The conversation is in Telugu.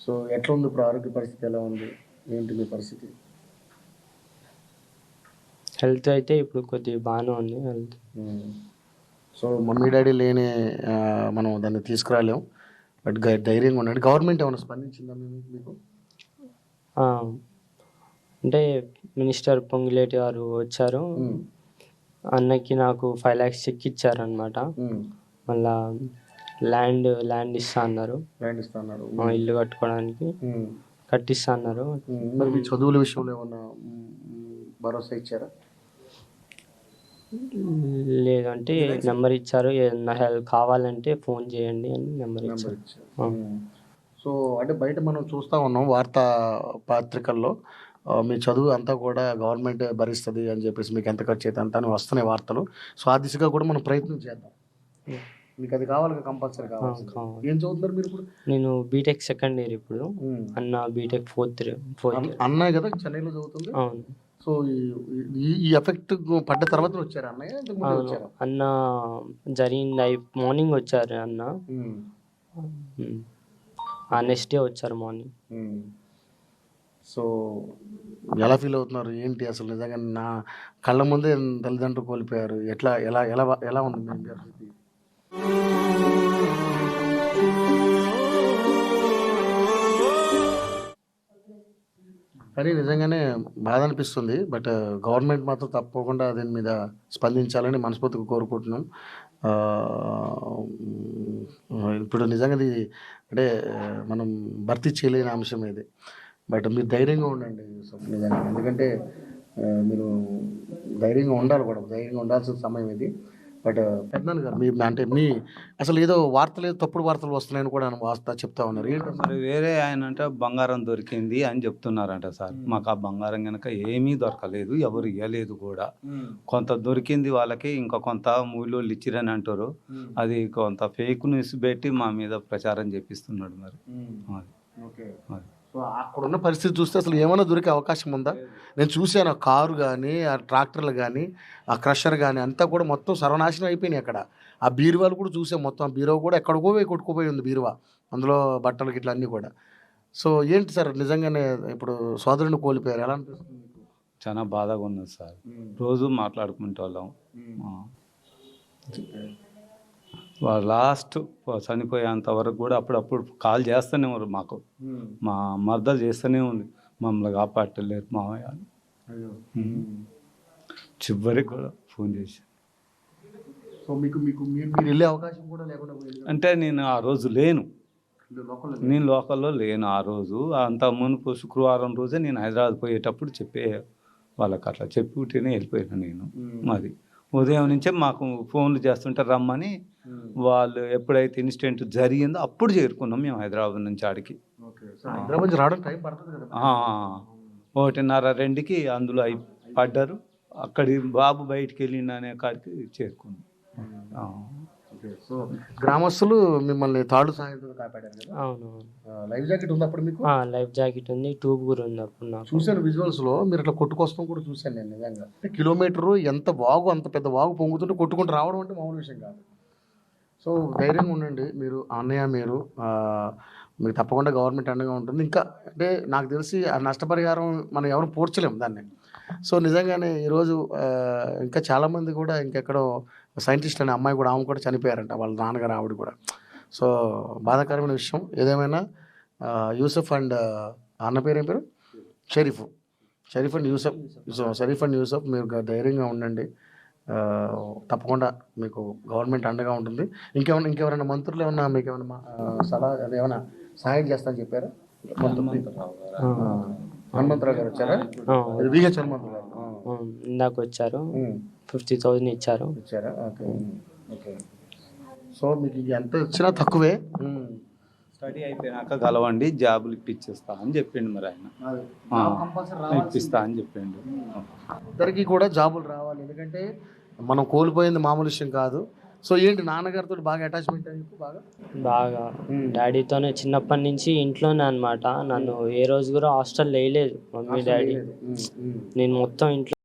సో ఎట్లా ఉంది ఇప్పుడు ఆరోగ్య పరిస్థితి ఎలా ఉంది? ఏంటి మీ పరిస్థితి? హెల్త్ అయితే ఇప్పుడు కొద్దిగా బాగానే ఉంది హెల్త్. సో మమ్మీ డాడీ లేని మనం దాన్ని తీసుకురాలేం. బట్ ధైర్యంగా ఉండండి. గవర్నమెంట్ ఏమైనా స్పందించిందా మీకు? ఆ, అంటే మినిస్టర్ పొంగులేటి గారు వచ్చారు. అన్నకి నాకు 5 lakhs చెక్ ఇచ్చారనమాట. మళ్ళా ల్యాండ్ ఇస్తా అన్నారు. ల్యాండ్ ఇస్తా అన్నారు. ఇల్లు కట్టుకోవడానికి కట్టిస్తా అన్నారు. మరి మీ చదువుల విషయంలో ఏమన్నా భరోసా ఇచ్చారా? లేదంటే నెంబర్ ఇచ్చారు, ఏదన్నా హెల్ప్ కావాలంటే ఫోన్ చేయండి అని నెంబర్ ఇచ్చారు. సో అంటే బయట మనం చూస్తూ ఉన్నాం వార్తా పత్రికల్లో మీ చదువు అంతా కూడా గవర్నమెంట్ భరిస్తుంది అని చెప్పేసి, మీకు ఎంత ఖర్చు అయితే అంతా అని వస్తున్నాయి వార్తలు. సో ఆ దిశగా కూడా మనం ప్రయత్నం చేద్దాం. మీకు అది కావాలి, కంపల్సరీ కావాలి. ఏం చదువుతున్నారు మీరు ఇప్పుడు? నేను బీటెక్ సెకండ్ ఇయర్ ఇప్పుడు. అన్న బీటెక్ ఫోర్త్ ఇయర్. అన్నయ్య కదా చెన్నైలో చదువుతుంది? అవును. సో ఈ ఎఫెక్ట్ పడ్డ తర్వాత వచ్చారు అన్నయ్య? అన్న జరిగింది మార్నింగ్ వచ్చారు అన్న. నెక్స్ట్ డే వచ్చారు మార్నింగ్. సో ఎలా ఫీల్ అవుతున్నారు ఏంటి అసలు? నిజంగా నా కళ్ళ ముందే తల్లిదండ్రులు కోల్పోయారు. ఎట్లా ఎలా ఎలా ఎలా ఉంది మీ పరిస్థితి? కానీ నిజంగానే బాధ అనిపిస్తుంది. బట్ గవర్నమెంట్ మాత్రం తప్పకుండా దీని మీద స్పందించాలని మనస్ఫూర్తిగా కోరుకుంటున్నాం. ఇప్పుడు నిజంగా అంటే మనం భర్తీ చేయలేని అంశం ఇది. బట్ మీరు ధైర్యంగా ఉండండి నిజంగా. ఎందుకంటే మీరు ధైర్యంగా ఉండాలి కూడా, ధైర్యంగా ఉండాల్సిన సమయం ఇది. బట్ పెద్దనాన్న గారు మీ అసలు ఏదో వార్తలు తప్పుడు వార్తలు వస్తున్నాయని కూడా వార్త చెప్తా ఉన్నారు. మరి వేరే ఆయన అంటే బంగారం దొరికింది అని చెప్తున్నారంట సార్. మాకు ఆ బంగారం కనుక ఏమీ దొరకలేదు, ఎవరు ఇవ్వలేదు కూడా. కొంత దొరికింది వాళ్ళకి, ఇంకా కొంత మూలోళ్ళు ఇచ్చిరని అంటారు. అది కొంత ఫేక్ న్యూస్ పెట్టి మా మీద ప్రచారం చేపిస్తున్నాడు మరి. సో అక్కడున్న పరిస్థితి చూస్తే అసలు ఏమైనా దొరికే అవకాశం ఉందా? నేను చూశాను ఆ కారు కానీ, ఆ ట్రాక్టర్లు కానీ, ఆ క్రషర్ కానీ అంతా కూడా మొత్తం సర్వనాశనం అయిపోయినాయి అక్కడ. ఆ బీరువాలు కూడా చూసాం, మొత్తం ఆ బీరువా కూడా ఎక్కడికో కొట్టుకుపోయి ఉంది బీరువా, అందులో బట్టలు గిట్ల అన్నీ కూడా. సో ఏంటి సార్ నిజంగానే ఇప్పుడు సోదరుని కోల్పోయారు, ఎలా అనిపిస్తుంది? చాలా బాధగా ఉన్నది సార్. రోజు మాట్లాడుకుంటే వాళ్ళం. లాస్ట్ చనిపోయేంత వరకు కూడా అప్పుడప్పుడు కాల్ చేస్తూనే ఉన్నారు మాకు. మా మర్దలు చేస్తూనే ఉంది, మమ్మల్ని కాపాడలేరు మామయ్య అని. చివరికి కూడా ఫోన్ చేసి. సో మీకు మీరు వెళ్ళే అవకాశం కూడా లేకుండా అంటే నేను ఆ రోజు లేను, నేను లోకల్లో లేను ఆ రోజు. అంత మునుపు శుక్రవారం రోజే నేను హైదరాబాద్ పోయేటప్పుడు చెప్పే వాళ్ళకి అట్లా చెప్పి ఉంటేనే వెళ్ళిపోయాను నేను. మాది ఉదయం నుంచే మాకు ఫోన్లు చేస్తుంటే రమ్మని. వాళ్ళు ఎప్పుడైతే ఇన్సిడెంట్ జరిగిందో అప్పుడు చేరుకున్నాం మేము హైదరాబాద్ నుంచి ఆడికి. 1:30, 2కి అందులో పడ్డారు. అక్కడి బాబు బయటికి వెళ్ళిందనే కాడికి చేరుకున్నాం. సో గ్రామస్తులు మిమ్మల్ని తాడు సాయంతో కాపాడారు కదా? అవును. లైఫ్ జాకెట్ ఉంది అప్పుడు మీకు? లైఫ్ జాకెట్ ఉంది, ట్యూబ్ కూడా ఉంది అప్పుడు నాకు. చూశాను విజువల్స్లో, మీరు ఇట్లా కొట్టుకొస్తాం కూడా చూశాను నేను. నిజంగా కిలోమీటరు ఎంత వాగు, అంత పెద్ద వాగు పొంగుతుంటే కొట్టుకుంటూ రావడం అంటే మామూలు విషయం కాదు. సో ధైర్యంగా ఉండండి మీరు, అన్నయ్య మీరు. మీకు తప్పకుండా గవర్నమెంట్ అండగా ఉంటుంది. ఇంకా అంటే నాకు తెలిసి ఆ నష్టపరిహారం మనం ఎవరు పూడ్చలేము దాన్ని. సో నిజంగానే ఈరోజు ఇంకా చాలామంది కూడా ఇంకెక్కడో సైంటిస్ట్ అనే అమ్మాయి కూడా, ఆమె కూడా చనిపోయారంట, వాళ్ళ నాన్నగారు ఆవిడ కూడా. సో బాధాకరమైన విషయం. ఏదేమైనా యూసఫ్ అండ్ అన్న పేరు ఏం పేరు? షరీఫ్ అండ్ యూసఫ్ మీరు ధైర్యంగా ఉండండి. తప్పకుండా మీకు గవర్నమెంట్ అండగా ఉంటుంది. ఇంకెవరైనా మంత్రులు ఏమన్నా మీకు ఏమైనా సలహా ఏమైనా సహాయం చేస్తానని చెప్పారా? హనుమంతరావు గారు వచ్చారా? విహెచ్ హనుమంతరావు గారు ఇందాక వచ్చారు, 50,000 ఇచ్చారా? ఓకే. సో మీకు ఎంత వచ్చినా తక్కువే. స్టడీ అయిపోయినాక కలవండి, జాబులు ఇప్పించేస్తా అని చెప్పిండు మరి ఆయన. ఇప్పిస్తా అని చెప్పిండు. ఇద్దరికి కూడా జాబులు రావాలి, ఎందుకంటే మనం కోల్పోయింది మామూలు విషయం కాదు. సో ఏంటి నాన్నగారితో బాగా అటాచ్మెంట్ అయ్యి? బాగా డాడీతోనే చిన్నప్పటి నుంచి ఇంట్లోనే అనమాట. నన్ను ఏ రోజు కూడా హాస్టల్ వేయలేదు మమ్మీ డాడీ. నేను మొత్తం ఇంట్లో